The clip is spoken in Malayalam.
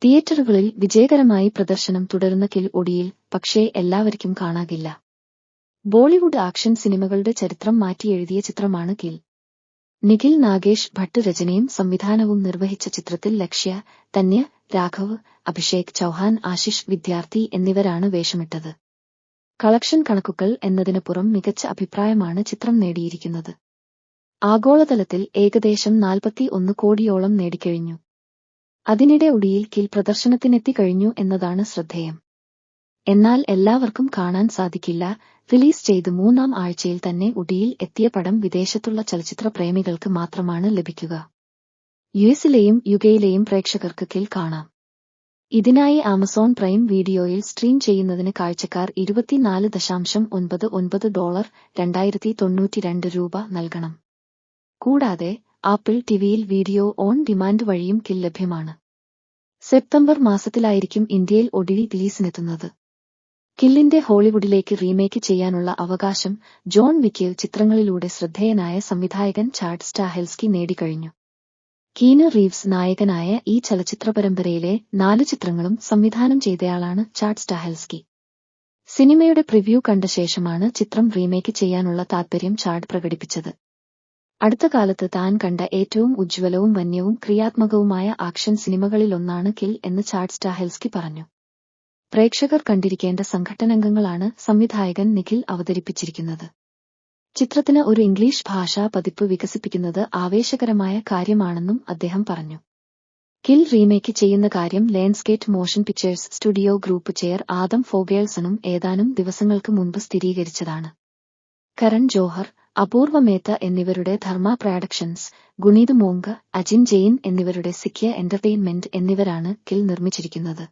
തിയേറ്ററുകളിൽ വിജയകരമായി പ്രദർശനം തുടരുന്ന കിൽ ഒടിയിൽ പക്ഷേ എല്ലാവർക്കും കാണാകില്ല. ബോളിവുഡ് ആക്ഷൻ സിനിമകളുടെ ചരിത്രം മാറ്റിയെഴുതിയ ചിത്രമാണ് കിൽ. നിഖിൽ നാഗേഷ് ഭട്ട് രചനയും സംവിധാനവും നിർവഹിച്ച ചിത്രത്തിൽ ലക്ഷ്യ, തന്യ, രാഘവ്, അഭിഷേക് ചൗഹാൻ, ആശിഷ് വിദ്യാർത്ഥി എന്നിവരാണ് വേഷമിട്ടത്. കളക്ഷൻ കണക്കുകൾ എന്നതിനപ്പുറം മികച്ച അഭിപ്രായമാണ് ചിത്രം നേടിയിരിക്കുന്നത്. ആഗോളതലത്തിൽ ഏകദേശം 41 കോടിയോളം നേടിക്കഴിഞ്ഞു. അതിനിടെ ഒടിയിൽ കിൽ പ്രദർശനത്തിനെത്തിക്കഴിഞ്ഞു എന്നതാണ് ശ്രദ്ധേയം. എന്നാൽ എല്ലാവർക്കും കാണാൻ സാധിക്കില്ല. റിലീസ് ചെയ്ത് 3-ാം ആഴ്ചയിൽ തന്നെ ഒടിയിൽ എത്തിയ പടം വിദേശത്തുള്ള ചലച്ചിത്ര പ്രേമികൾക്ക് മാത്രമാണ് ലഭിക്കുക. യുഎസിലെയും യുകെയിലെയും പ്രേക്ഷകർക്ക് കിൽ കാണാം. ഇതിനായി ആമസോൺ പ്രൈം വീഡിയോയിൽ സ്ട്രീം ചെയ്യുന്നതിന് കാഴ്ചക്കാർ $24.99 $2092 നൽകണം. കൂടാതെ ആപ്പിൾ ടിവിയിൽ വീഡിയോ ഓൺ ഡിമാൻഡ് വഴിയും കിൽ ലഭ്യമാണ്. സെപ്റ്റംബർ മാസത്തിലായിരിക്കും ഇന്ത്യയിൽ ഒടിയിൽ റിലീസിനെത്തുന്നത്. കില്ലിന്റെ ഹോളിവുഡിലേക്ക് റീമേക്ക് ചെയ്യാനുള്ള അവകാശം ജോൺ വിക്ക് ചിത്രങ്ങളിലൂടെ ശ്രദ്ധേയനായ സംവിധായകൻ ചാഡ് സ്റ്റാഹെൽസ്കി നേടിക്കഴിഞ്ഞു. കീനു റീവ്സ് നായകനായ ഈ ചലച്ചിത്ര പരമ്പരയിലെ 4 ചിത്രങ്ങളും സംവിധാനം ചെയ്തയാളാണ് ചാഡ് സ്റ്റാഹെൽസ്കി. സിനിമയുടെ പ്രിവ്യൂ കണ്ട ശേഷമാണ് ചിത്രം റീമേക്ക് ചെയ്യാനുള്ള താൽപര്യം ചാഡ് പ്രകടിപ്പിച്ചത്. അടുത്ത കാലത്ത് താൻ കണ്ട ഏറ്റവും ഉജ്ജ്വലവും വന്യവും ക്രിയാത്മകവുമായ ആക്ഷൻ സിനിമകളിലൊന്നാണ് കിൽ എന്ന് ചാഡ് സ്റ്റാഹെൽസ്കി പറഞ്ഞു. പ്രേക്ഷകർ കണ്ടിരിക്കേണ്ട സംഘട്ടനങ്ങളാണ് സംവിധായകൻ നിഖിൽ അവതരിപ്പിച്ചിരിക്കുന്നത്. ചിത്രത്തിന് ഒരു ഇംഗ്ലീഷ് ഭാഷാ പതിപ്പ് വികസിപ്പിക്കുന്നത് ആവേശകരമായ കാര്യമാണെന്നും അദ്ദേഹം പറഞ്ഞു. കിൽ റീമേക്ക് ചെയ്യുന്ന കാര്യം Lionsgate motion pictures studio group chair Adam ഫോഗേൾസണും ഏതാനും ദിവസങ്ങൾക്ക് മുൻപ് സ്ഥിരീകരിച്ചതാണ്. കരൺ ജോഹർ, അപൂർവ മേത്ത എന്നിവരുടെ ധർമ്മ പ്രൊഡക്ഷൻസ്, ഗുണീത് മോംഗ്, അജിൻ ജെയിൻ എന്നിവരുടെ സിക്യ എന്റർടൈൻമെന്റ് എന്നിവരാണ് കിൽ നിർമ്മിച്ചിരിക്കുന്നത്.